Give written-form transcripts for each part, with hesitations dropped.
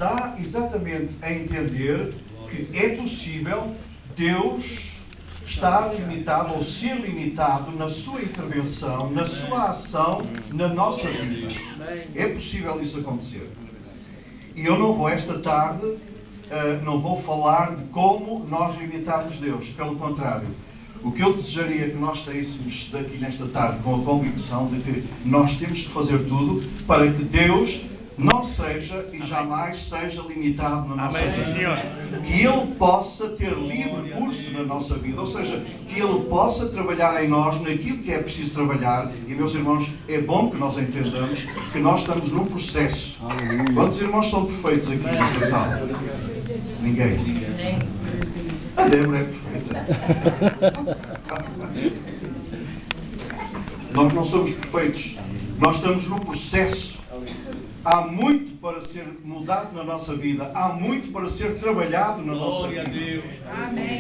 dá exatamente a entender que é possível Deus estar limitado ou ser limitado na sua intervenção, na sua ação, na nossa vida. É possível isso acontecer. E eu não vou esta tarde, não vou falar de como nós limitamos Deus. Pelo contrário, o que eu desejaria que nós saíssemos daqui nesta tarde com a convicção de que nós temos que fazer tudo para que Deus não seja e jamais seja limitado na nossa vida. Que Ele possa ter livre curso na nossa vida, ou seja, que Ele possa trabalhar em nós naquilo que é preciso trabalhar. E, meus irmãos, é bom que nós entendamos que nós estamos num processo. Quantos irmãos são perfeitos aqui nesta sala? Ninguém. A Débora é perfeita. Nós não somos perfeitos. Nós estamos num processo. Há muito para ser mudado na nossa vida. Há muito para ser trabalhado na nossa vida.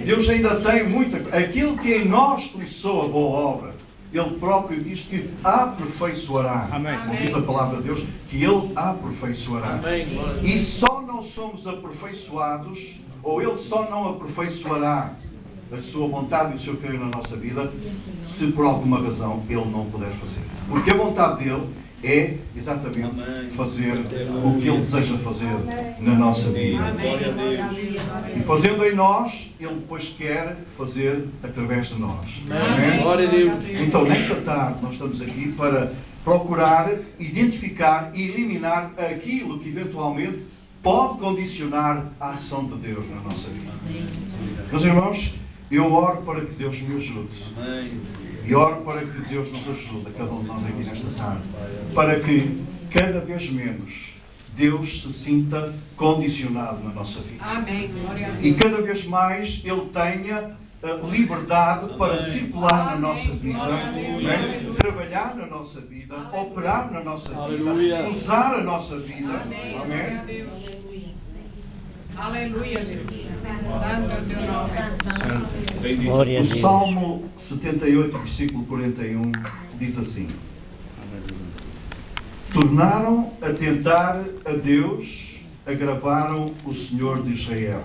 Deus ainda tem muita... Aquilo que em nós começou a boa obra, Ele próprio diz que aperfeiçoará. Como diz a palavra de Deus, que Ele aperfeiçoará. E só não somos aperfeiçoados, ou Ele só não aperfeiçoará a sua vontade e o seu querer na nossa vida, se por alguma razão Ele não puder fazer. Porque a vontade dEle é exatamente fazer o que Ele deseja fazer na nossa vida. E fazendo em nós, Ele depois quer fazer através de nós. Amém? Então, nesta tarde, nós estamos aqui para procurar identificar e eliminar aquilo que eventualmente pode condicionar a ação de Deus na nossa vida. Meus irmãos, eu oro para que Deus me ajude. E oro para que Deus nos ajude, a cada um de nós aqui nesta tarde, para que cada vez menos Deus se sinta condicionado na nossa vida. Amém. E cada vez mais Ele tenha liberdade para circular na nossa vida, trabalhar na nossa vida, operar na nossa vida, usar a nossa vida. Amém. Aleluia, Deus. Santo é o teu nome. O Salmo 78, versículo 41, diz assim: tornaram a tentar a Deus, agravaram o Senhor de Israel.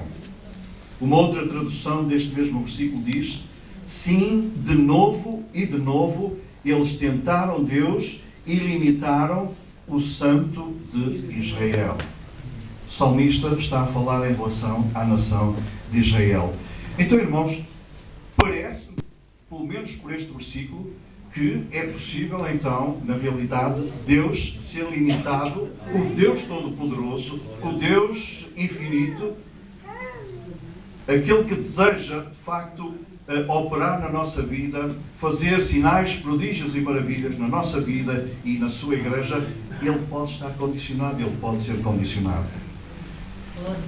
Uma outra tradução deste mesmo versículo diz: sim, de novo e de novo, eles tentaram Deus e limitaram o Santo de Israel. O salmista está a falar em relação à nação de Israel. Então, irmãos, parece-me, pelo menos por este versículo, que é possível, então, na realidade, Deus ser limitado, o Deus Todo-Poderoso, o Deus infinito, aquele que deseja, de facto, operar na nossa vida, fazer sinais, prodígios e maravilhas na nossa vida e na sua igreja, Ele pode estar condicionado, Ele pode ser condicionado.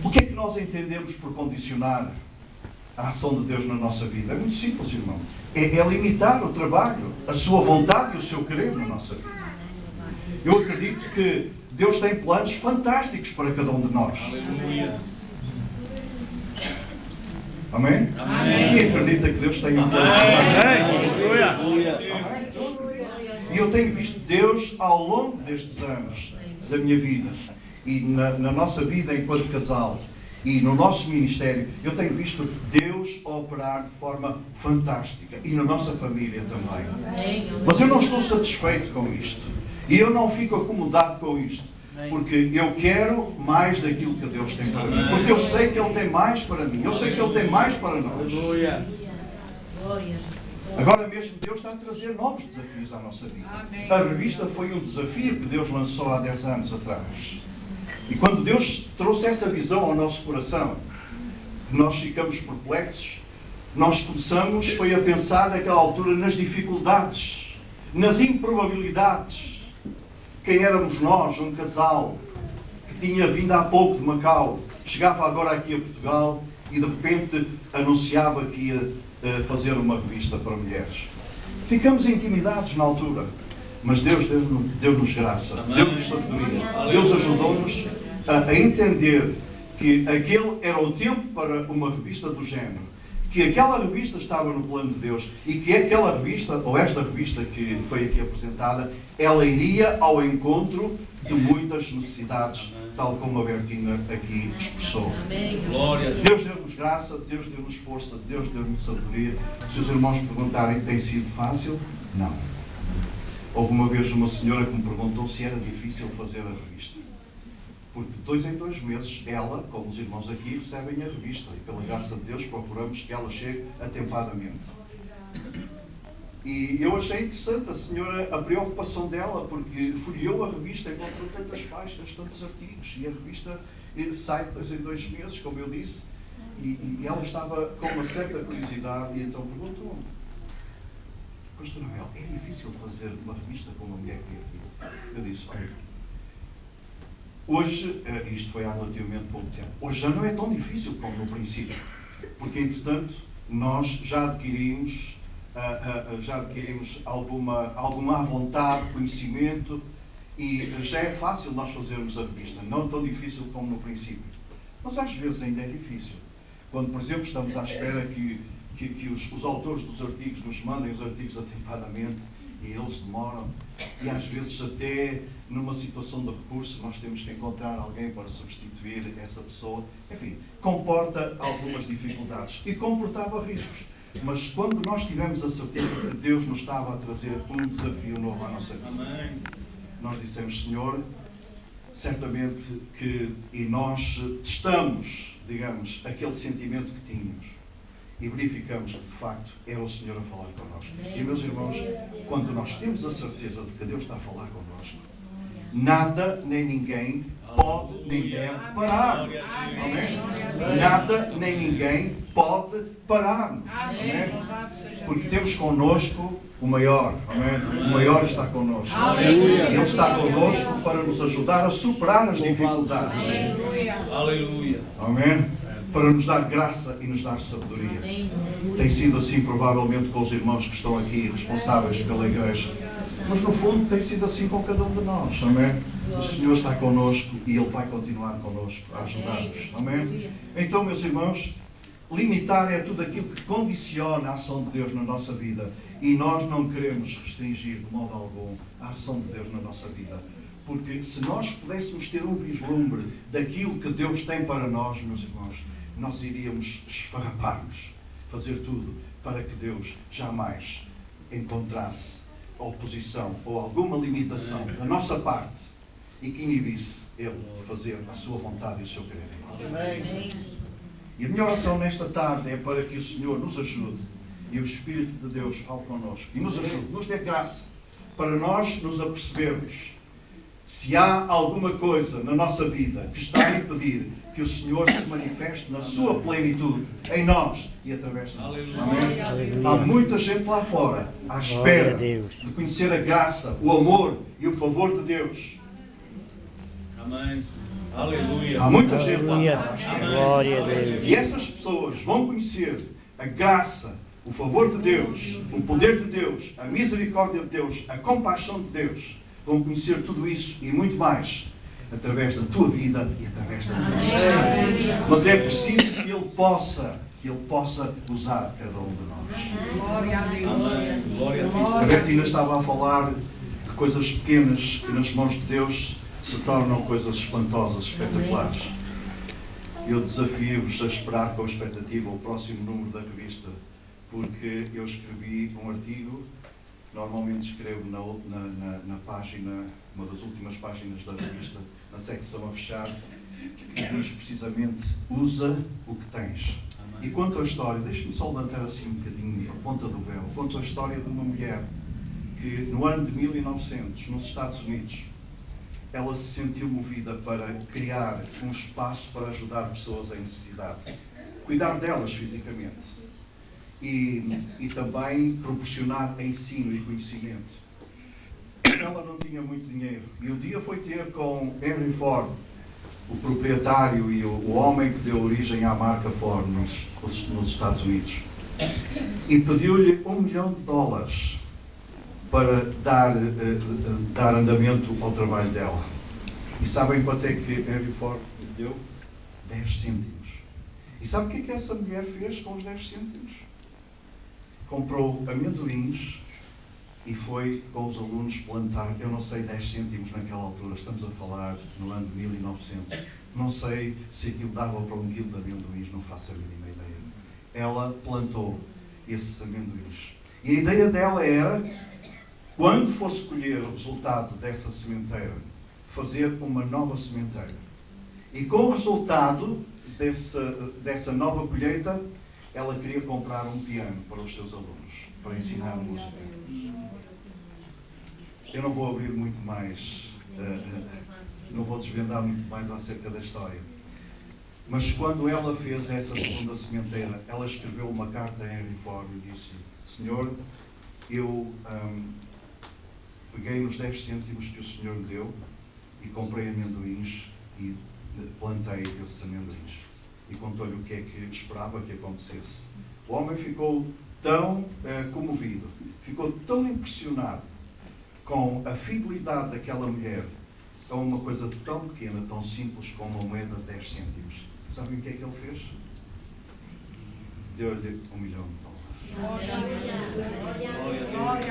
O que é que nós entendemos por condicionar a ação de Deus na nossa vida? É muito simples, irmão. É limitar o trabalho, a sua vontade e o seu querer na nossa vida. Eu acredito que Deus tem planos fantásticos para cada um de nós. Aleluia. Amém? Amém. Quem acredita que Deus tem um plano fantástico? E eu tenho visto Deus ao longo destes anos da minha vida e na nossa vida enquanto casal e no nosso ministério, eu tenho visto Deus operar de forma fantástica e na nossa família também. Mas eu não estou satisfeito com isto e eu não fico acomodado com isto, porque eu quero mais daquilo que Deus tem para mim, porque eu sei que Ele tem mais para mim, eu sei que Ele tem mais para nós. Agora mesmo Deus está a trazer novos desafios à nossa vida. A revista foi um desafio que Deus lançou há 10 anos atrás. E quando Deus trouxe essa visão ao nosso coração, nós ficamos perplexos, nós começamos foi a pensar naquela altura nas dificuldades, nas improbabilidades. Quem éramos nós, um casal que tinha vindo há pouco de Macau, chegava agora aqui a Portugal e de repente anunciava que ia fazer uma revista para mulheres. Ficamos intimidados na altura. Mas Deus deu-nos graça, deu-nos sabedoria. Deus ajudou-nos a entender que aquele era o tempo para uma revista do género, que aquela revista estava no plano de Deus e que aquela revista, ou esta revista que foi aqui apresentada, ela iria ao encontro de muitas necessidades, tal como a Bertina aqui expressou. Glória a Deus. Deus deu-nos graça, Deus deu-nos força, Deus deu-nos sabedoria. Se os irmãos perguntarem, tem sido fácil? Não. Houve uma vez uma senhora que me perguntou se era difícil fazer a revista. Porque de 2 em 2 meses, ela, como os irmãos aqui, recebem a revista. E pela graça de Deus procuramos que ela chegue atempadamente. E eu achei interessante a preocupação dela, porque folheou a revista, encontrou tantas páginas, tantos artigos, e a revista sai de 2 em 2 meses, como eu disse, e ela estava com uma certa curiosidade, e então perguntou-me: Pastor Noel, é difícil fazer uma revista com uma mulher criativa? Eu disse: olha, hoje, isto foi há relativamente pouco tempo, hoje já não é tão difícil como no princípio, porque entretanto nós já adquirimos alguma vontade, conhecimento, e já é fácil nós fazermos a revista, não tão difícil como no princípio. Mas às vezes ainda é difícil. Quando, por exemplo, estamos à espera que os autores dos artigos nos mandem os artigos atempadamente, e eles demoram, e às vezes até numa situação de recurso nós temos que encontrar alguém para substituir essa pessoa. Enfim, comporta algumas dificuldades e comportava riscos. Mas quando nós tivemos a certeza que Deus nos estava a trazer um desafio novo à nossa vida, nós dissemos: Senhor, certamente que... E nós testamos, digamos, aquele sentimento que tínhamos e verificamos que de facto era o Senhor a falar connosco. E meus irmãos, quando nós temos a certeza de que Deus está a falar connosco, nada nem ninguém pode nem deve parar-nos. Amém? Nada nem ninguém pode parar-nos. Amém? Porque temos connosco o maior. Amém? O maior está connosco. Ele está connosco para nos ajudar a superar as dificuldades. Aleluia. Amém? Para nos dar graça e nos dar sabedoria. Tem sido assim provavelmente com os irmãos que estão aqui responsáveis pela igreja. Mas no fundo tem sido assim com cada um de nós. Amém? O Senhor está connosco e Ele vai continuar connosco a ajudar-nos. Amém? Então, meus irmãos, limitar é tudo aquilo que condiciona a ação de Deus na nossa vida. E nós não queremos restringir de modo algum a ação de Deus na nossa vida. Porque se nós pudéssemos ter um vislumbre daquilo que Deus tem para nós, meus irmãos, nós iríamos esfarrapar-nos, fazer tudo para que Deus jamais encontrasse oposição ou alguma limitação da nossa parte e que inibisse Ele de fazer a sua vontade e o seu querer em nós. Amém. E a minha oração nesta tarde é para que o Senhor nos ajude e o Espírito de Deus fale connosco e nos ajude, nos dê graça para nós nos apercebermos se há alguma coisa na nossa vida que está a impedir que o Senhor se manifeste na sua plenitude em nós e através de nós. Amém? Há muita gente lá fora à espera de conhecer a graça, o amor e o favor de Deus. Amém. Aleluia. Há muita gente lá fora à espera. Glória a Deus. E essas pessoas vão conhecer a graça, o favor de Deus, o poder de Deus, a misericórdia de Deus, a compaixão de Deus. Vão conhecer tudo isso e muito mais através da tua vida e através da tua vida. Mas é preciso que Ele possa usar cada um de nós. Glória a Deus. Amém. Glória a Deus. A Bertina estava a falar de coisas pequenas que nas mãos de Deus se tornam coisas espantosas, espetaculares. Eu desafio-vos a esperar com expectativa o próximo número da revista, porque eu escrevi um artigo. Normalmente escrevo na página, uma das últimas páginas da revista, na secção a fechar, que diz precisamente: usa o que tens. E conta a história, deixe-me só levantar assim um bocadinho a ponta do véu, conta a história de uma mulher que no ano de 1900, nos Estados Unidos, ela se sentiu movida para criar um espaço para ajudar pessoas em necessidade, cuidar delas fisicamente. E também proporcionar ensino e conhecimento. Mas ela não tinha muito dinheiro. E um dia foi ter com Henry Ford, o proprietário e o homem que deu origem à marca Ford nos Estados Unidos. E pediu-lhe $1 milhão para dar andamento ao trabalho dela. E sabem quanto é que Henry Ford lhe deu? 10 cêntimos. E sabe o que é que essa mulher fez com os 10 cêntimos? Comprou amendoins, e foi com os alunos plantar, eu não sei, 10 cêntimos naquela altura, estamos a falar no ano de 1900. Não sei se aquilo dava para 1 quilo de amendoins, não faço a mínima ideia. Ela plantou esses amendoins. E a ideia dela era, quando fosse colher o resultado dessa sementeira, fazer uma nova sementeira. E com o resultado dessa nova colheita, ela queria comprar um piano para os seus alunos, para ensinar música. Eu não vou abrir muito mais, não vou desvendar muito mais acerca da história. Mas quando ela fez essa segunda sementeira, ela escreveu uma carta a Henry Ford e disse: Senhor, eu peguei nos 10 cêntimos que o Senhor me deu e comprei amendoins e plantei esses amendoins. E contou-lhe o que é que esperava que acontecesse. O homem ficou tão comovido, ficou tão impressionado com a fidelidade daquela mulher a uma coisa tão pequena, tão simples como uma moeda de 10 cêntimos. Sabem o que é que ele fez? Deu-lhe $1 milhão. Glória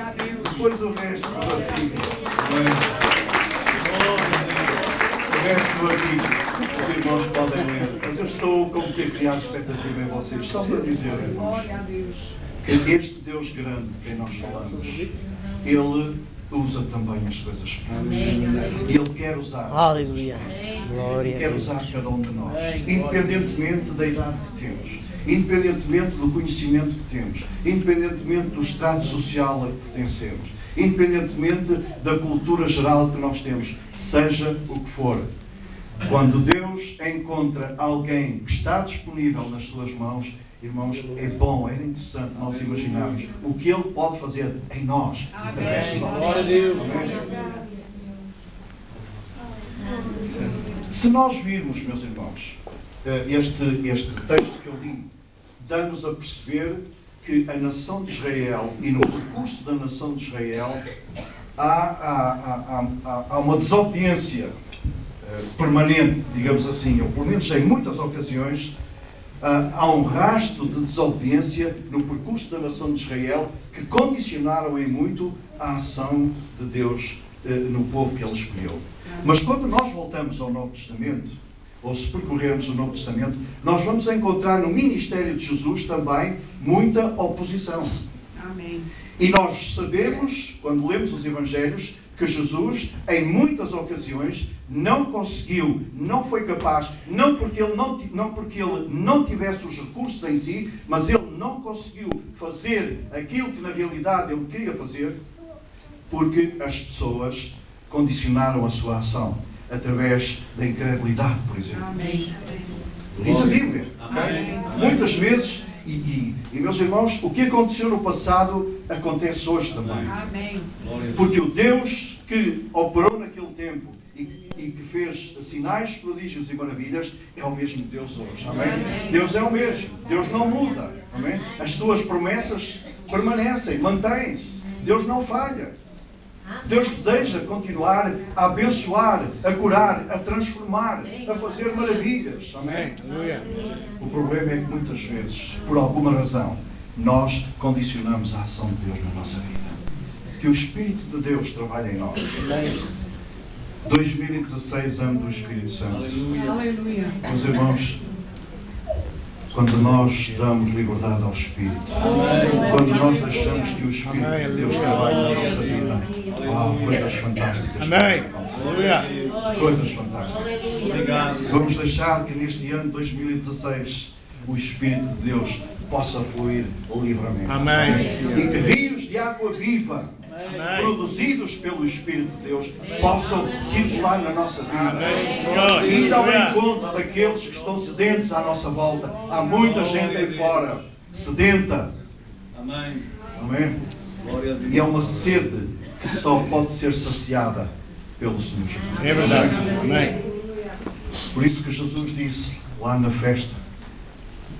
a Deus. Depois o resto do artigo. O resto do artigo, os irmãos podem ler. Mas eu estou como que a criar expectativa em vocês. Só para dizer, irmãos, Glória a Deus. que este Deus grande de quem nós falamos, Ele usa também as coisas pequenas. E Ele quer usar as coisas pequenas. Glória E a quer Deus. usar cada um de nós, independentemente da idade que temos, independentemente do conhecimento que temos, independentemente do estado social a que pertencemos, independentemente da cultura geral que nós temos, seja o que for. Quando Deus encontra alguém que está disponível nas suas mãos, irmãos, é bom, é interessante nós imaginarmos o que Ele pode fazer em nós, através de nós. Glória a Deus. Se nós virmos, meus irmãos, este texto que eu li, dá-nos a perceber que a nação de Israel, e no percurso da nação de Israel, há uma desobediência permanente, digamos assim, ou pelo menos em muitas ocasiões, há um rastro de desobediência no percurso da nação de Israel que condicionaram em muito a ação de Deus no povo que Ele escolheu. Mas quando nós voltamos ao Novo Testamento, ou se percorrermos o Novo Testamento, nós vamos encontrar no ministério de Jesus também muita oposição. Amém. E nós sabemos, quando lemos os Evangelhos, que Jesus, em muitas ocasiões, não conseguiu, não foi capaz, não porque ele não tivesse os recursos em si, mas ele não conseguiu fazer aquilo que na realidade ele queria fazer, porque as pessoas condicionaram a sua ação através da incredulidade, por exemplo. Amém. Diz a Bíblia. Okay? Muitas vezes, e meus irmãos, o que aconteceu no passado acontece hoje também. Amém. Porque o Deus que operou naquele tempo e que fez sinais, prodígios e maravilhas é o mesmo Deus hoje. Amém? Amém. Deus é o mesmo. Deus não muda. Amém? As suas promessas permanecem, mantêm-se. Deus não falha. Deus deseja continuar a abençoar, a curar, a transformar, a fazer maravilhas. Amém? O problema é que muitas vezes, por alguma razão, nós condicionamos a ação de Deus na nossa vida. Que o Espírito de Deus trabalhe em nós. 2016, ano do Espírito Santo. Aleluia. Meus irmãos, quando nós damos liberdade ao Espírito, quando nós deixamos que o Espírito de Deus trabalhe na nossa vida, há coisas fantásticas. Coisas fantásticas. Vamos deixar que neste ano de 2016 o Espírito de Deus possa fluir livremente. E que rios de água viva, produzidos pelo Espírito de Deus, possam circular na nossa vida. E ainda ao encontro daqueles que estão sedentos à nossa volta. Há muita gente aí fora sedenta. Amém. Amém? Glória a Deus. E é uma sede que só pode ser saciada pelo Senhor Jesus. É verdade. Amém. Por isso que Jesus disse lá na festa,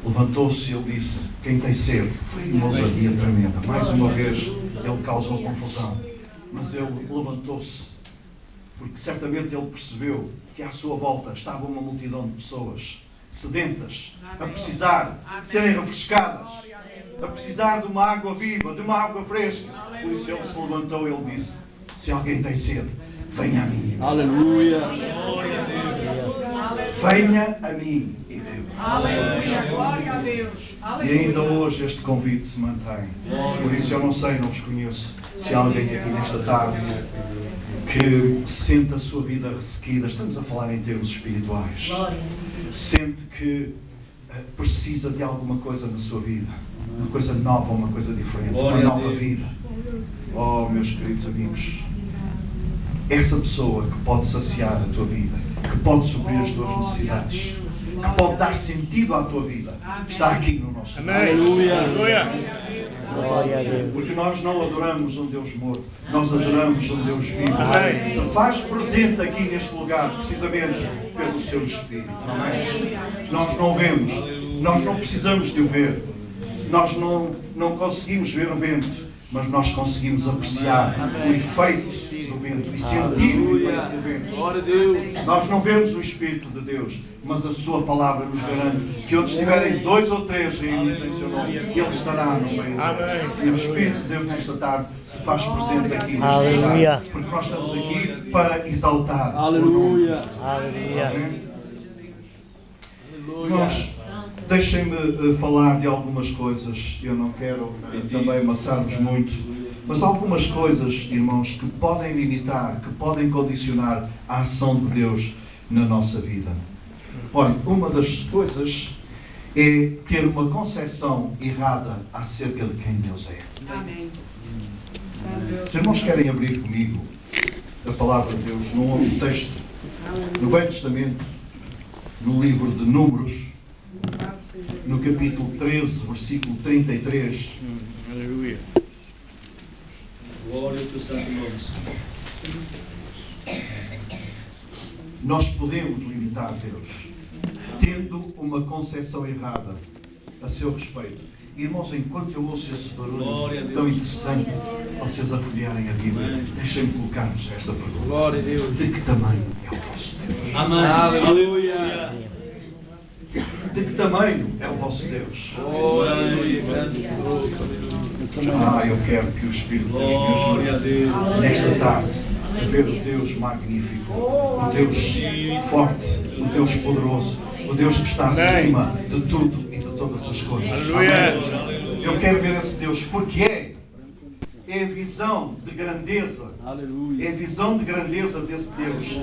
levantou-se e ele disse: quem tem sede? Foi uma ousadia tremenda. Mais uma vez ele causou confusão. Mas ele levantou-se, porque certamente ele percebeu que à sua volta estava uma multidão de pessoas sedentas, a precisar de serem refrescadas. a precisar de uma água viva, de uma água fresca. Por isso ele se levantou e ele disse: se alguém tem sede, venha a mim. Aleluia. Venha a mim e beba. Aleluia. Glória a Deus. E ainda hoje este convite se mantém. Por isso eu não sei, não vos conheço, se há alguém aqui nesta tarde que sente a sua vida ressequida. Estamos a falar em termos espirituais. Sente que precisa de alguma coisa na sua vida. Uma coisa nova, uma coisa diferente. Uma nova vida. Oh, meus queridos amigos, essa pessoa que pode saciar a tua vida, que pode suprir as tuas necessidades, que pode dar sentido à tua vida, está aqui no nosso meio. Aleluia. Porque nós não adoramos um Deus morto, nós adoramos um Deus vivo. Se faz presente aqui neste lugar, precisamente pelo seu Espírito. Amém? Nós não vemos, nós não precisamos de o ver, nós não conseguimos ver o vento, mas nós conseguimos apreciar o efeito do vento e sentir o efeito do vento. Nós não vemos o Espírito de Deus, mas a sua palavra nos garante que onde estiverem 2 ou 3 reunidos em seu nome, Ele estará no meio deles. E o Espírito de Deus nesta tarde se faz presente aqui neste lugar, porque nós estamos aqui para exaltar o nome de Jesus. Amém? Irmãos, deixem-me falar de algumas coisas. Eu não quero também amassar-vos muito, mas algumas coisas, irmãos, que podem limitar, que podem condicionar a ação de Deus na nossa vida. Olha, uma das coisas é ter uma concepção errada acerca de quem Deus é. Amém. Os irmãos querem abrir comigo a palavra de Deus num outro texto, no Velho Testamento, no livro de Números, no capítulo 13, versículo 33. Aleluia. Glória ao teu santo nome. Nós podemos limitar Deus, tendo uma concepção errada a seu respeito. Irmãos, enquanto eu ouço esse barulho tão interessante, vocês a folhearem a Bíblia, deixem-me colocar-vos esta pergunta. Glória a Deus. De que tamanho é o vosso Deus? Amém. Aleluia. De que tamanho é o vosso Deus? Eu quero que o Espírito de Deus me ajude nesta tarde a ver o Deus magnífico, o Deus forte, o Deus poderoso, o Deus que está acima de tudo e de todas as coisas. Amém? Eu quero ver esse Deus porque é a visão de grandeza, é a visão de grandeza desse Deus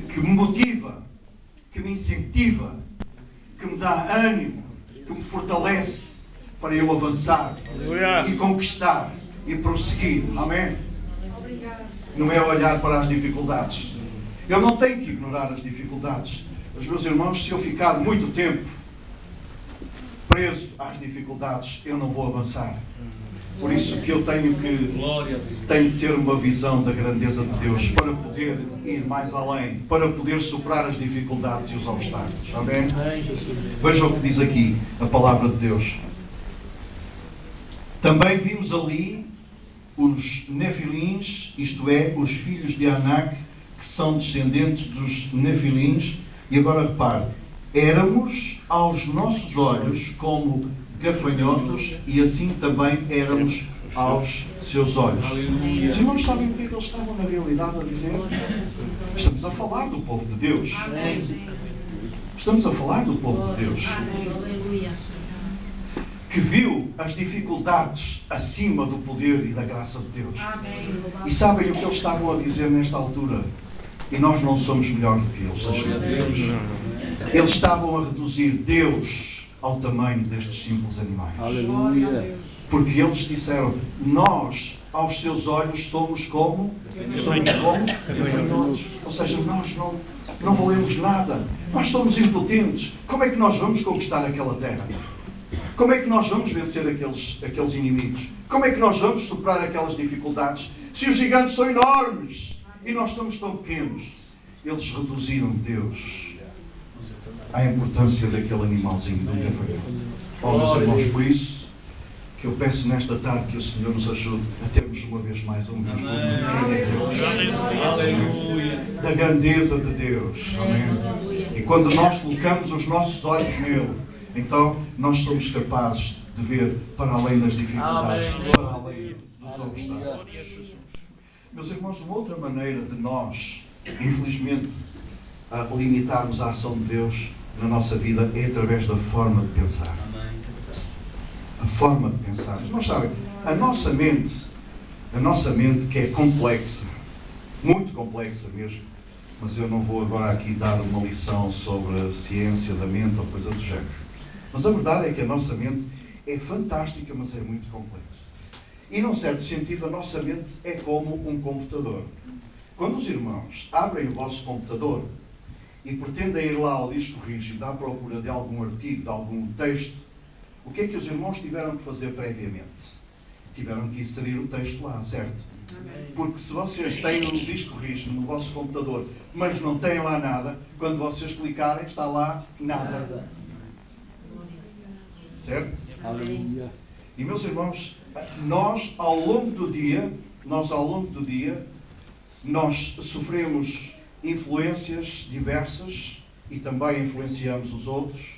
que me motiva, que me incentiva, que me dá ânimo, que me fortalece para eu avançar e conquistar e prosseguir. Amém? Não é olhar para as dificuldades. Eu não tenho que ignorar as dificuldades. Mas, meus irmãos, se eu ficar muito tempo preso às dificuldades, eu não vou avançar. Por isso que eu tenho que ter uma visão da grandeza de Deus para poder ir mais além, para poder superar as dificuldades e os obstáculos. Amém? Veja o que diz aqui a palavra de Deus. Também vimos ali os Nefilins, isto é, os filhos de Anak, que são descendentes dos Nefilins. E agora repare, éramos aos nossos olhos como gafanhotos e assim também éramos aos seus olhos. Os irmãos sabem o que é que eles estavam na realidade a dizer? Estamos a falar do povo de Deus. Estamos a falar do povo de Deus. Que viu as dificuldades acima do poder e da graça de Deus. E sabem o que eles estavam a dizer nesta altura? E nós não somos melhor do que eles. Eles estavam a reduzir Deus ao tamanho destes simples animais. Aleluia. Porque eles disseram, nós, aos seus olhos, somos como? Gafanhotos. Ou seja, nós não valemos nada. Nós somos impotentes. Como é que nós vamos conquistar aquela terra? Como é que nós vamos vencer aqueles inimigos? Como é que nós vamos superar aquelas dificuldades? Se os gigantes são enormes e nós somos tão pequenos. Eles reduziram Deus à importância daquele animalzinho, do gafanhoto. Meus irmãos, por isso que eu peço nesta tarde que o Senhor nos ajude a termos uma vez mais um vislumbre de quem é Deus. Aleluia. Da grandeza de Deus. Amém. E quando nós colocamos os nossos olhos nele, Então, nós somos capazes de ver para além das dificuldades, para além dos obstáculos. Meus irmãos, uma outra maneira de nós, infelizmente, limitarmos a ação de Deus na nossa vida é através da forma de pensar. A forma de pensar. Nós sabem, a nossa mente que é complexa, muito complexa mesmo, mas eu não vou agora aqui dar uma lição sobre a ciência da mente ou coisa do género. Mas a verdade é que a nossa mente é fantástica, mas é muito complexa. E num certo sentido, a nossa mente é como um computador. Quando os irmãos abrem o vosso computador e pretendem ir lá ao disco rígido à procura de algum artigo, de algum texto, o que é que os irmãos tiveram que fazer previamente? Tiveram que inserir o texto lá, certo? Porque se vocês têm um disco rígido no vosso computador, mas não têm lá nada, quando vocês clicarem, está lá nada. Certo? Aleluia. E meus irmãos, nós ao longo do dia, nós sofremos influências diversas e também influenciamos os outros,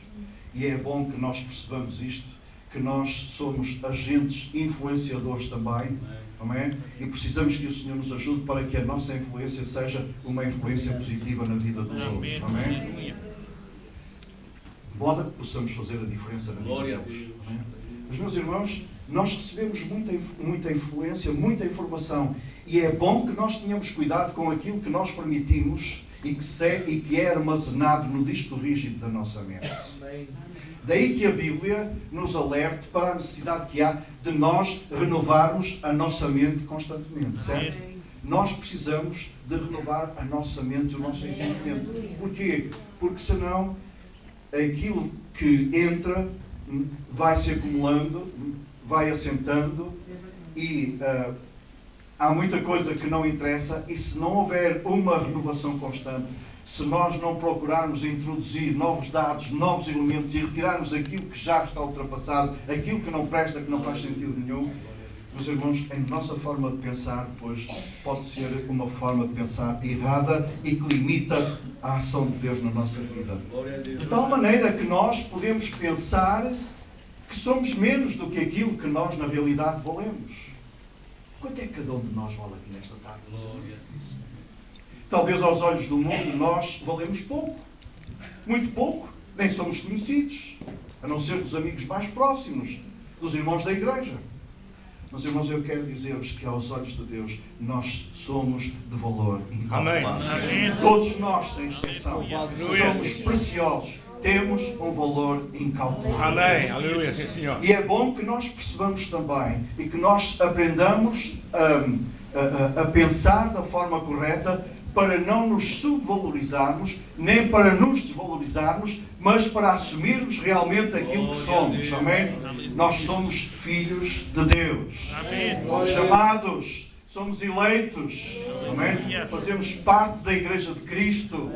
e é bom que nós percebamos isto, que nós somos agentes influenciadores também, amém? E precisamos que o Senhor nos ajude para que a nossa influência seja uma influência positiva na vida dos outros, amém? De modo que possamos fazer a diferença na vida deles. Mas, meus irmãos, nós recebemos muita influência, muita informação, e é bom que nós tenhamos cuidado com aquilo que nós permitimos e que é armazenado no disco rígido da nossa mente. Daí que a Bíblia nos alerte para a necessidade que há de nós renovarmos a nossa mente constantemente, certo? Nós precisamos de renovar a nossa mente e o nosso entendimento. Porquê? Porque senão aquilo que entra vai se acumulando, vai assentando e há muita coisa que não interessa, e se não houver uma renovação constante, se nós não procurarmos introduzir novos dados, novos elementos e retirarmos aquilo que já está ultrapassado, aquilo que não presta, que não faz sentido nenhum, meus irmãos, a nossa forma de pensar depois pode ser uma forma de pensar errada e que limita a ação de Deus na nossa vida. De tal maneira que nós podemos pensar que somos menos do que aquilo que nós na realidade valemos. Quanto é que cada um de nós vale aqui nesta tarde? Talvez aos olhos do mundo nós valemos pouco. Muito pouco. Nem somos conhecidos. A não ser dos amigos mais próximos, dos irmãos da igreja. Mas, irmãos, eu quero dizer-vos que aos olhos de Deus nós somos de valor incalculável. Todos nós, sem exceção, somos preciosos. Temos um valor incalculável. Amém. Aleluia. Sim, Senhor. E é bom que nós percebamos também e que nós aprendamos a pensar da forma correta para não nos subvalorizarmos, nem para nos desvalorizarmos, mas para assumirmos realmente aquilo que somos. Amém? Nós somos filhos de Deus. Somos chamados, somos eleitos. Amém? Fazemos parte da Igreja de Cristo.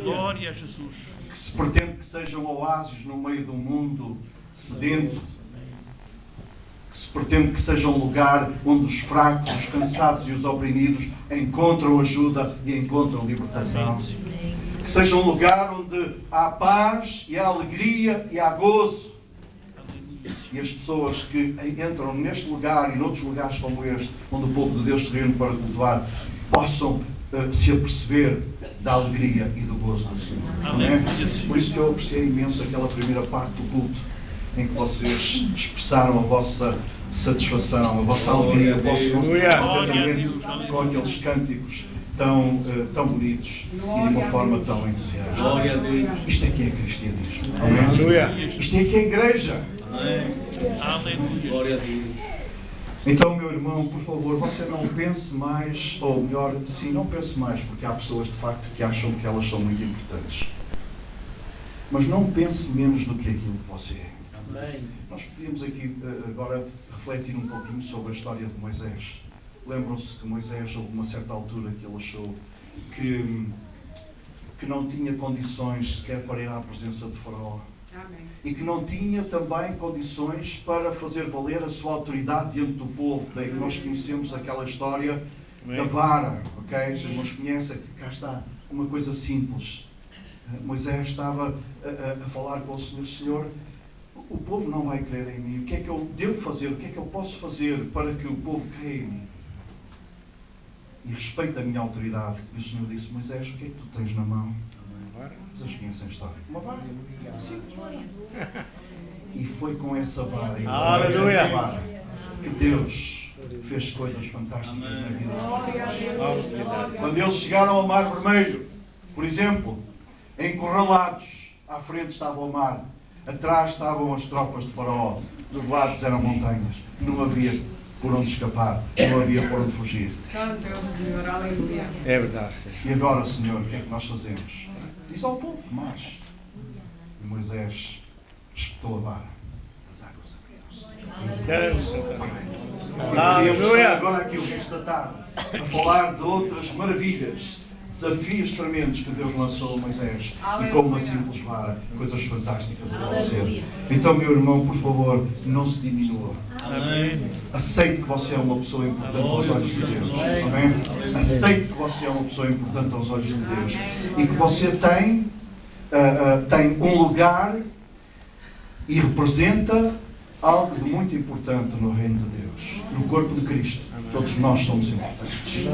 Glória a Jesus. Que se pretende que sejam oásis no meio de um mundo sedento. Que se pretende que seja um lugar onde os fracos, os cansados e os oprimidos encontram ajuda e encontram libertação. Que seja um lugar onde há paz e há alegria e há gozo. E as pessoas que entram neste lugar e noutros lugares como este, onde o povo de Deus se reúne para cultuar, possam se aperceber da alegria e do gozo do Senhor. Amém? Por isso que eu apreciei imenso aquela primeira parte do culto, em que vocês expressaram a vossa satisfação, a vossa alegria, o vosso contentamento com aqueles cânticos tão bonitos e de uma forma tão entusiasta. Isto é que é cristianismo. Amém? Isto é que é igreja. Amém. Glória a Deus. Então, meu irmão, por favor, você não pense mais, ou melhor, sim, não pense mais, porque há pessoas de facto que acham que elas são muito importantes. Mas não pense menos do que aquilo que você é. Amém. Nós podíamos aqui agora refletir um pouquinho sobre a história de Moisés. Lembram-se que Moisés, houve uma certa altura que ele achou que não tinha condições sequer para ir à presença de Faraó. Amém. E que não tinha também condições para fazer valer a sua autoridade diante do povo. Daí nós conhecemos aquela história da vara, ok? Os irmãos conhecem, cá está, uma coisa simples. Moisés estava a falar com o Senhor: Senhor, o povo não vai crer em mim. O que é que eu devo fazer? O que é que eu posso fazer para que o povo creia em mim? E respeita a minha autoridade. E o Senhor disse: Moisés, o que é que tu tens na mão? Vocês conhecem a história? Uma vara. Simples. E foi com essa vara, que Deus fez coisas fantásticas na vida de Moisés. Quando eles chegaram ao Mar Vermelho, por exemplo, encurralados, à frente estava o mar, atrás estavam as tropas de Faraó, dos lados eram montanhas, não havia por onde escapar, não havia por onde fugir. Santo é o Senhor, aleluia. É verdade, sim. E agora, Senhor, o que é que nós fazemos? Diz ao povo que marche. E Moisés espetou a vara. As águas abriram-se. E podíamos estar agora aqui o resto da tarde a falar de outras maravilhas, desafios tremendos que Deus lançou a Moisés e com uma simples vara, coisas fantásticas a acontecer. Então, meu irmão, por favor, não se diminua. Aceite que você é uma pessoa importante aos olhos de Deus. Amém? Aceite que você é uma pessoa importante aos olhos de Deus e que você tem um lugar e representa algo de muito importante no reino de Deus, no corpo de Cristo. Todos nós somos importantes.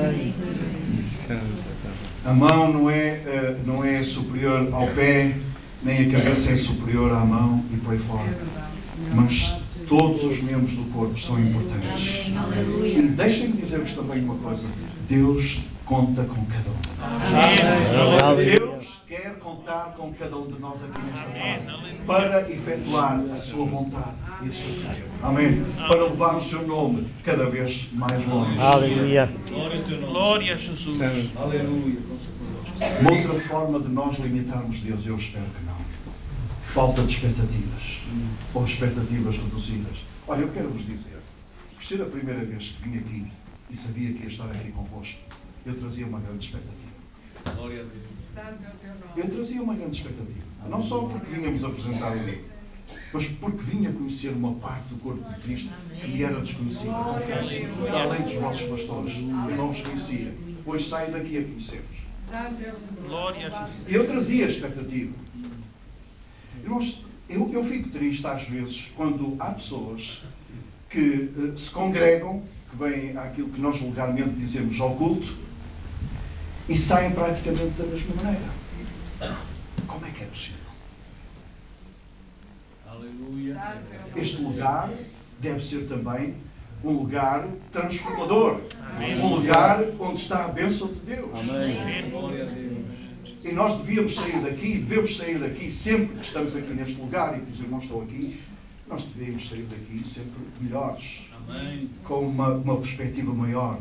A mão não é superior ao pé, nem a cabeça é superior à mão e por aí fora. Mas todos os membros do corpo são importantes. E deixem-me dizer-vos também uma coisa: Deus conta com cada um. Deus quer contar com cada um de nós aqui nesta tarde para efetuar a sua vontade e o seu querer. Amém? Para levar o seu nome cada vez mais longe. Aleluia. Glória a Jesus. Aleluia. Uma outra forma de nós limitarmos Deus, eu espero que não. Falta de expectativas. Ou expectativas reduzidas. Olha, eu quero vos dizer, por ser a primeira vez que vim aqui e sabia que ia estar aqui convosco, eu trazia uma grande expectativa. Glória a Deus. Eu trazia uma grande expectativa. Não só porque vínhamos apresentar o livro, mas porque vinha conhecer uma parte do corpo de Cristo que me era desconhecida, confesso. Além dos vossos pastores, eu não os conhecia. Hoje saio daqui a conhecer-vos. Glória a Jesus. Eu trazia expectativa. Irmãos, eu fico triste às vezes quando há pessoas que se congregam, que vêm àquilo que nós vulgarmente dizemos ao culto, e saem praticamente da mesma maneira. Como é que é possível? Aleluia. Este lugar deve ser também um lugar transformador. Um lugar onde está a bênção de Deus. Amém. Glória a Deus. E nós devemos sair daqui sempre que estamos aqui neste lugar e que os irmãos estão aqui, nós devemos sair daqui sempre melhores. Amém. Com uma perspectiva maior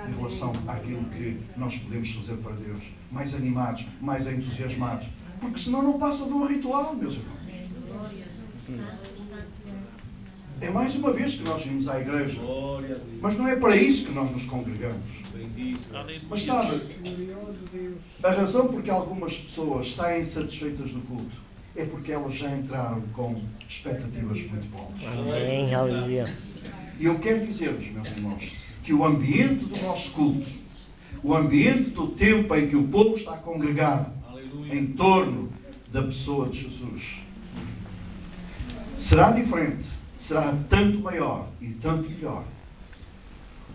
em relação àquilo que nós podemos fazer para Deus. Mais animados, mais entusiasmados. Porque senão não passa de um ritual, meus irmãos. É mais uma vez que nós vimos à igreja. Glória a Deus. Mas não é para isso que nós nos congregamos. Bendito. Mas sabe, a razão por que algumas pessoas saem satisfeitas do culto é porque elas já entraram com expectativas muito boas. Amém. Aleluia. E eu quero dizer-vos, meus irmãos, que o ambiente do nosso culto, o ambiente do tempo em que o povo está congregado em torno da pessoa de Jesus, será diferente, será tanto maior e tanto melhor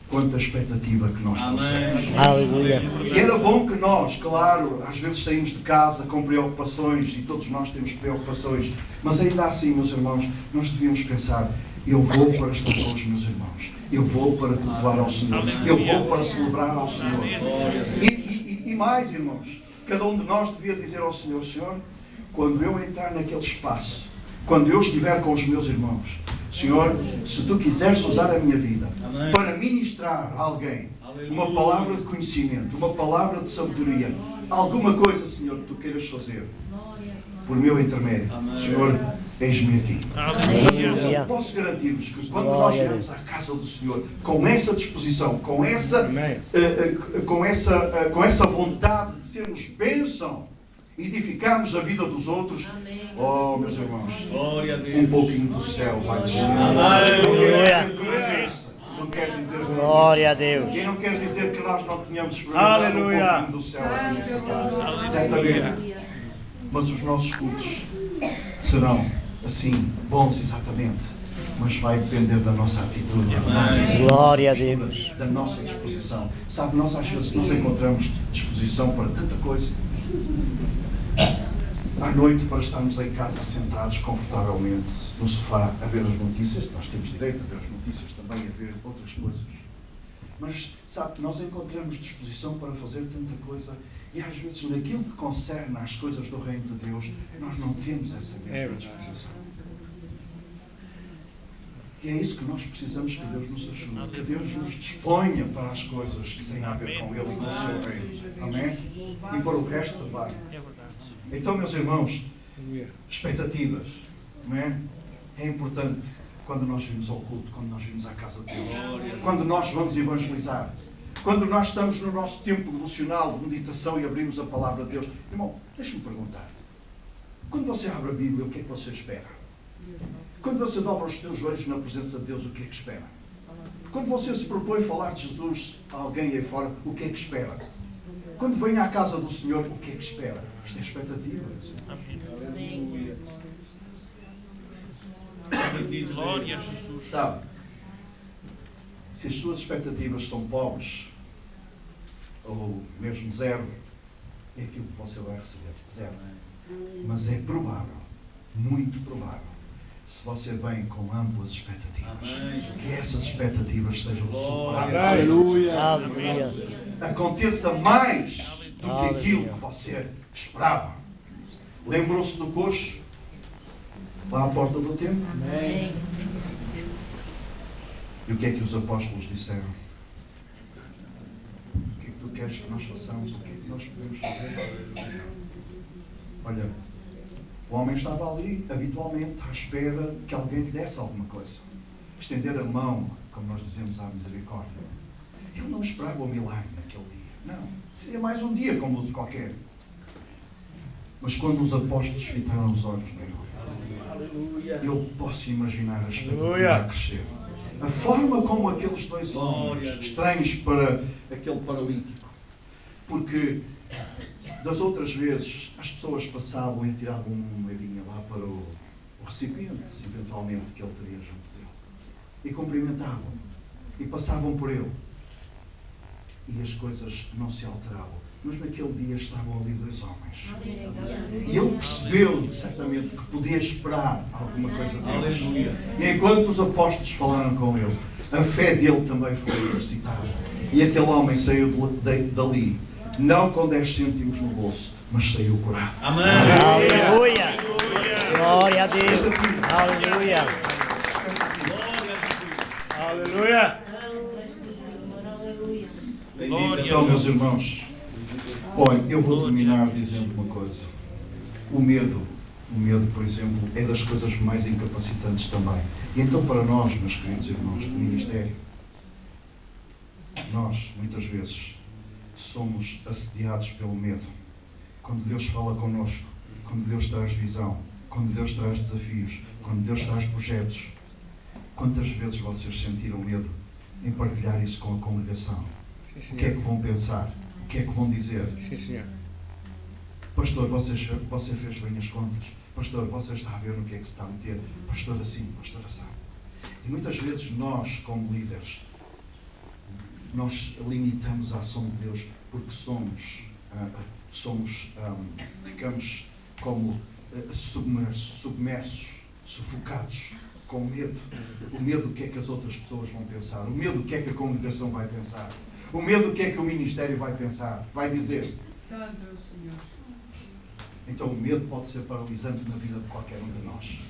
quanto a expectativa que nós trouxemos. Aleluia. E era bom que nós, claro, às vezes saímos de casa com preocupações, e todos nós temos preocupações, mas ainda assim, meus irmãos, nós devíamos pensar: eu vou para estar com os meus irmãos, eu vou para cultuar ao Senhor, eu vou para celebrar ao Senhor. E mais, irmãos, cada um de nós devia dizer ao Senhor: Senhor, quando eu entrar naquele espaço, quando eu estiver com os meus irmãos, Senhor, se Tu quiseres usar a minha vida para ministrar a alguém uma palavra de conhecimento, uma palavra de sabedoria, alguma coisa, Senhor, que Tu queiras fazer por meu intermédio, Senhor, eis-me aqui. Aleluia. Posso garantir-vos que quando nós viemos à casa do Senhor com essa disposição, com essa vontade de sermos bênção, edificarmos a vida dos outros, oh, meus irmãos, um pouquinho do céu vai descer. Não quer dizer que Glória a Deus. e não quer dizer que nós não tenhamos experimentado um pouquinho do céu aqui nesta casa. Certamente. Mas os nossos cultos serão assim, bons exatamente, mas vai depender da nossa atitude, Glória a Deus. da nossa disposição. Sabe, nós às vezes nos encontramos disposição para tanta coisa. À noite, para estarmos em casa sentados confortavelmente no sofá a ver as notícias, nós temos direito a ver as notícias também, a ver outras coisas. Mas, sabe, nós encontramos disposição para fazer tanta coisa e às vezes naquilo que concerne às coisas do Reino de Deus, nós não temos essa mesma disposição. E é isso que nós precisamos, que Deus nos ajude, que Deus nos disponha para as coisas que têm a ver com Ele e com o seu Reino. Amém? E para o resto também. Então, meus irmãos, expectativas. Amém? É importante quando nós vimos ao culto, quando nós vimos à casa de Deus, quando nós vamos evangelizar, quando nós estamos no nosso tempo devocional de meditação e abrimos a palavra de Deus. Irmão, deixa-me perguntar. Quando você abre a Bíblia, o que é que você espera? Quando você dobra os teus joelhos na presença de Deus, o que é que espera? Quando você se propõe falar de Jesus a alguém aí fora, o que é que espera? Quando vem à casa do Senhor, o que é que espera? Isto é expectativa. Aleluia. Glória a Jesus. Sabe, se as suas expectativas são pobres, ou mesmo zero, é aquilo que você vai receber. Zero. Mas é provável, muito provável, se você vem com amplas expectativas, que essas expectativas sejam superadas. Aleluia. Aconteça mais do que aquilo que você esperava. Lembrou-se do coxo lá à porta do templo? Amém. E o que é que os apóstolos disseram? O que é que tu queres que nós façamos? O que é que nós podemos fazer? Olha, o homem estava ali, habitualmente, à espera que alguém lhe desse alguma coisa. Estender a mão, como nós dizemos, à misericórdia. Ele não esperava o milagre naquele dia. Não. Seria mais um dia como outro qualquer. Mas quando os apóstolos fitaram os olhos nele, eu posso imaginar a expectativa a crescer. A forma como aqueles dois homens, estranhos para aquele paralítico. Porque das outras vezes as pessoas passavam e tiravam uma moedinha lá para o recipiente, eventualmente, que ele teria junto dele. E cumprimentavam. E passavam por ele. E as coisas não se alteravam. Mas naquele dia estavam ali dois homens. E ele percebeu, certamente, que podia esperar alguma coisa deles. E enquanto os apóstolos falaram com ele, a fé dele também foi exercitada. E aquele homem saiu dali, não com 10 cêntimos no bolso, mas saiu curado. Amém. Aleluia. Glória a Deus. Aleluia. Aleluia. Então, meus irmãos, olha, eu vou terminar dizendo uma coisa. O medo, por exemplo, é das coisas mais incapacitantes também. E então, para nós, meus queridos irmãos do ministério, nós, muitas vezes, somos assediados pelo medo. Quando Deus fala connosco, quando Deus traz visão, quando Deus traz desafios, quando Deus traz projetos, quantas vezes vocês sentiram medo em partilhar isso com a congregação? O que é que vão pensar? O que é que vão dizer? Sim, senhor. Pastor, você fez bem as contas. Pastor, você está a ver no que é que se está a meter. Pastor assim, pastor assim. E muitas vezes nós, como líderes, nós limitamos a ação de Deus porque ficamos como submersos, sufocados, com medo. O medo do que é que as outras pessoas vão pensar. O medo do que é que a congregação vai pensar. O medo do que é que o ministério vai pensar, vai dizer. Santo Senhor. Então o medo pode ser paralisante na vida de qualquer um de nós.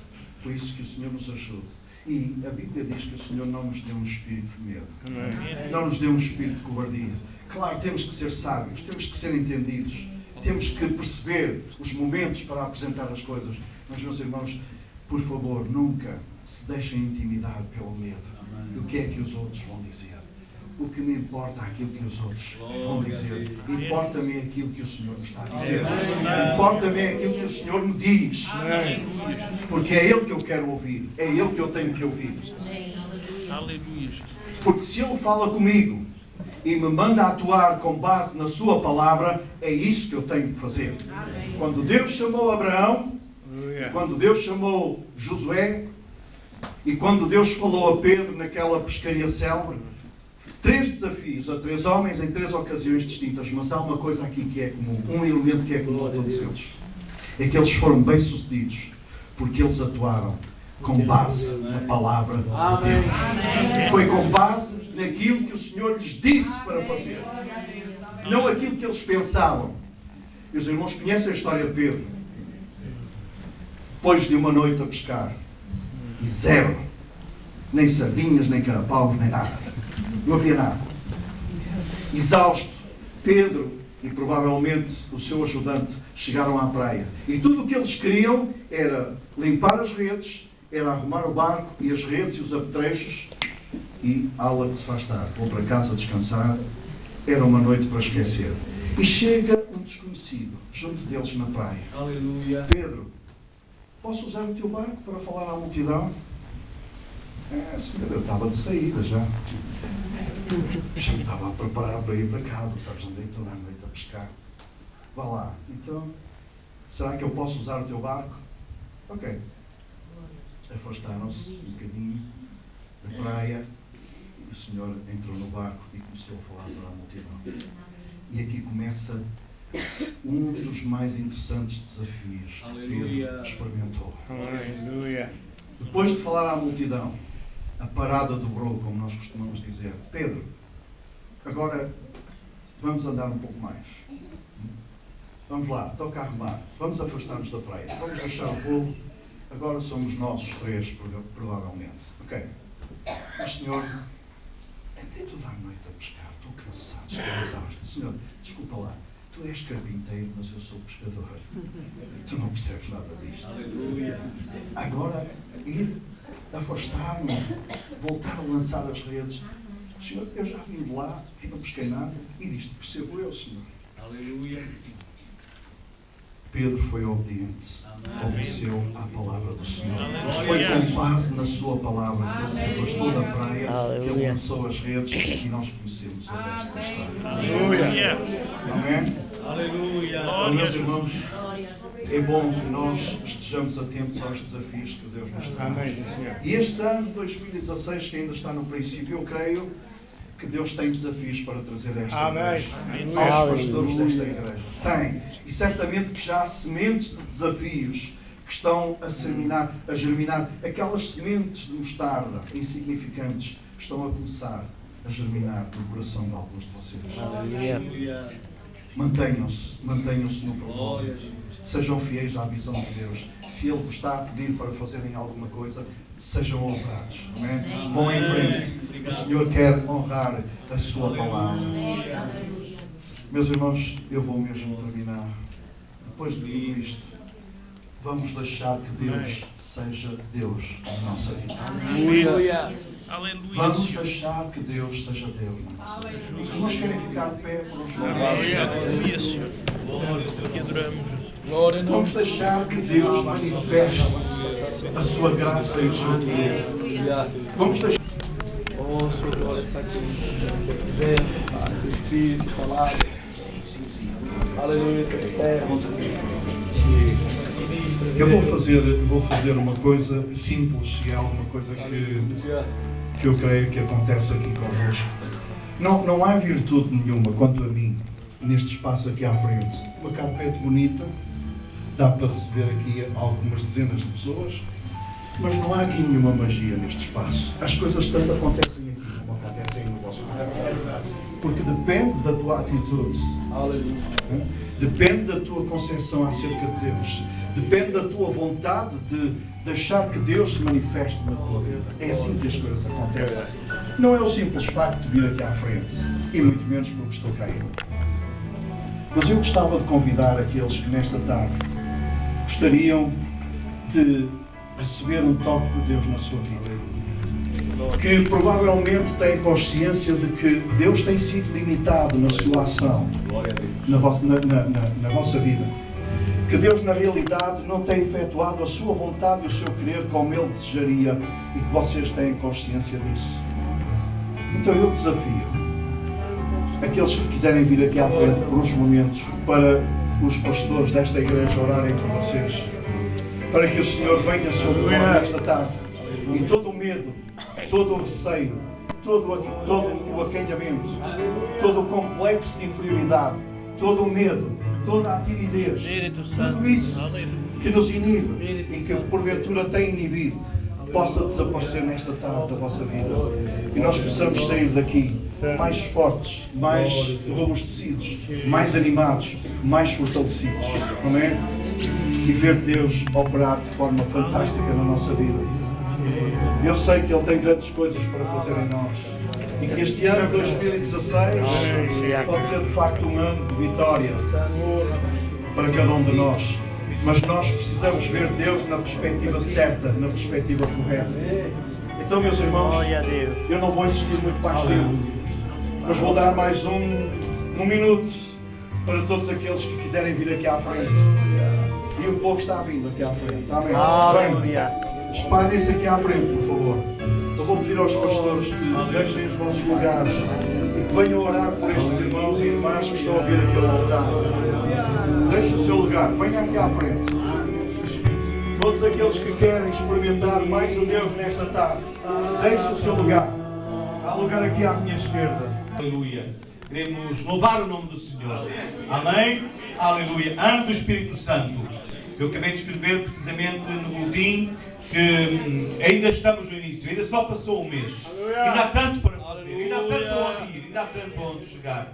Por isso que o Senhor nos ajude. E a Bíblia diz que o Senhor não nos deu um espírito de medo. Não nos deu um espírito de covardia. Claro, temos que ser sábios, temos que ser entendidos, temos que perceber os momentos para apresentar as coisas. Mas, meus irmãos, por favor, nunca se deixem intimidar pelo medo do que é que os outros vão dizer. O que me importa é aquilo que os outros vão dizer. Importa-me é aquilo que o Senhor me está a dizer. Importa-me é aquilo que o Senhor me diz. Porque é Ele que eu quero ouvir. É Ele que eu tenho que ouvir. Aleluia. Porque se Ele fala comigo e me manda a atuar com base na sua palavra, é isso que eu tenho que fazer. Quando Deus chamou Abraão, E quando Deus chamou Josué, e quando Deus falou a Pedro naquela pescaria célebre, 3 desafios a 3 homens em 3 ocasiões distintas, mas há uma coisa aqui que é comum, um elemento que é comum a todos eles. É que eles foram bem-sucedidos porque eles atuaram com base na palavra de Deus. Foi com base naquilo que o Senhor lhes disse para fazer. Não aquilo que eles pensavam. E os irmãos conhecem a história de Pedro. Depois de uma noite a pescar, e 0, nem sardinhas, nem carapaus, nem nada. Não havia nada. Exausto, Pedro e provavelmente o seu ajudante chegaram à praia. E tudo o que eles queriam era limpar as redes, era arrumar o barco e as redes e os apetrechos e ala que se faz tarde. Vou para casa descansar. Era uma noite para esquecer. E chega um desconhecido junto deles na praia. Aleluia. Pedro, posso usar o teu barco para falar à multidão? Senhor, eu estava de saída já. Já me estava a preparar para ir para casa. Sabes onde estou à noite a pescar? Vá lá. Então, será que eu posso usar o teu barco? Ok. Afastaram-se um bocadinho da praia e o Senhor entrou no barco e começou a falar para a multidão. E aqui começa um dos mais interessantes desafios que Pedro experimentou. Aleluia. Depois de falar à multidão, a parada dobrou, como nós costumamos dizer. Pedro, agora vamos andar um pouco mais. Vamos lá, toca a remar. Vamos afastar-nos da praia. Vamos deixar o povo. Agora somos nós os 3, provavelmente. Ok. Mas, Senhor, andei toda a noite a pescar. Estou cansado, estou exausto. Senhor, desculpa lá. Tu és carpinteiro, mas eu sou pescador. Tu não percebes nada disto. Agora, ir, afastar-me, voltar a lançar as redes. Senhor, eu já vim de lá e não pesquei nada. E disto percebo eu, Senhor. Aleluia. Pedro foi obediente, obedeceu à palavra do Senhor. Foi com base na sua palavra que ele se afastou da praia, que ele lançou as redes e nós conhecemos o resto da história. Aleluia. Amém? Aleluia. Então, meus irmãos, é bom que nós estejamos atentos aos desafios que Deus nos traz. E este ano, 2016, que ainda está no princípio, eu creio que Deus tem desafios para trazer a esta igreja, aos pastores desta igreja. Tem. E certamente que já há sementes de desafios que estão a germinar. Aquelas sementes de mostarda insignificantes estão a começar a germinar no coração de alguns de vocês. Aleluia. Mantenham-se no propósito. Sejam fiéis à visão de Deus. Se Ele vos está a pedir para fazerem alguma coisa, sejam ousados. Amém? Vão em frente. O Senhor quer honrar a sua palavra. Meus irmãos, eu vou mesmo terminar. Depois de tudo isto, vamos deixar que Deus seja Deus na nossa vida. Aleluia. Vamos deixar que Deus seja Deus na nossa vida. Os irmãos querem ficar de pé por uns momentos. Aleluia, Senhor. Te adoramos, Jesus. Vamos deixar que Deus manifeste a sua graça e o seu poder. Vamos deixar. Oh, sua glória está aqui. Vem, Pai, o Espírito falar. Aleluia, Eu vou fazer uma coisa simples e é alguma coisa que eu creio que acontece aqui connosco. Não há virtude nenhuma, quanto a mim, neste espaço aqui à frente. Uma carpete bonita, dá para receber aqui algumas dezenas de pessoas, mas não há aqui nenhuma magia neste espaço. As coisas tanto acontecem aqui como acontecem no vosso lugar. Porque depende da tua atitude. Depende da tua concepção acerca de Deus. Depende da tua vontade de deixar que Deus se manifeste na tua vida. É assim que as coisas acontecem. Não é o simples facto de vir aqui à frente. E muito menos porque estou caindo. Mas eu gostava de convidar aqueles que nesta tarde gostariam de receber um toque de Deus na sua vida. Que provavelmente têm consciência de que Deus tem sido limitado na sua ação, na vossa vida. Que Deus, na realidade, não tem efetuado a sua vontade e o seu querer como Ele desejaria e que vocês têm consciência disso. Então eu desafio aqueles que quiserem vir aqui à frente por uns momentos para os pastores desta igreja orarem por vocês. para que o Senhor venha sobre nós nesta tarde. E todo o medo, todo o receio, todo o acanhamento, todo o complexo de inferioridade, todo o medo, toda a timidez, tudo isso que nos inibe e que porventura tem inibido, possa desaparecer nesta tarde da vossa vida. E nós possamos sair daqui mais fortes, mais robustecidos, mais animados, mais fortalecidos. Amém? E ver Deus operar de forma fantástica na nossa vida. Eu sei que Ele tem grandes coisas para fazer em nós. E que este ano 2016 pode ser de facto um ano de vitória para cada um de nós. Mas nós precisamos ver Deus na perspectiva certa, na perspectiva correta. Então, meus irmãos, eu não vou insistir muito mais tempo, mas vou dar mais um minuto para todos aqueles que quiserem vir aqui à frente. E o povo está vindo aqui à frente. Amém. Venham. Espalhem-se aqui à frente, por favor. Eu vou pedir aos pastores que deixem os vossos lugares e que venham orar por estes irmãos e irmãs que estão a vir aqui ao altar. Deixe o seu lugar. Venha aqui à frente. Todos aqueles que querem experimentar mais de Deus nesta tarde, deixe o seu lugar. Há lugar aqui à minha esquerda. Aleluia. Queremos louvar o nome do Senhor. Amém? Aleluia. Ano do Espírito Santo. Eu acabei de escrever precisamente no boletim que ainda estamos no início, ainda só passou um mês. Ainda há tanto para fazer, ainda há tanto onde ir, ainda há tanto onde chegar.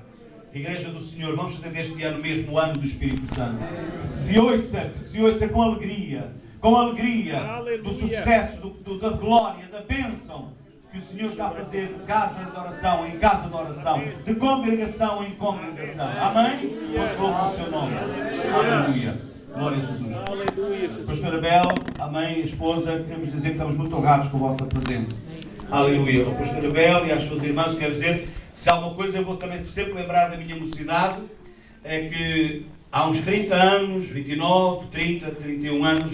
Igreja do Senhor, vamos fazer deste ano mesmo o ano do Espírito Santo. Que se ouça com alegria do sucesso, da glória, da bênção que o Senhor está a fazer de casa de oração em casa de oração, de congregação em congregação. Amém? Vamos louvar o seu nome. Aleluia. Glória a Jesus. Pastora Bel, amém, esposa, queremos dizer que estamos muito honrados com a vossa presença. Aleluia. A Pastora Bel e às suas irmãs, quero dizer que se há alguma coisa eu vou também sempre lembrar da minha mocidade, é que há uns 30 anos, 29, 30, 31 anos,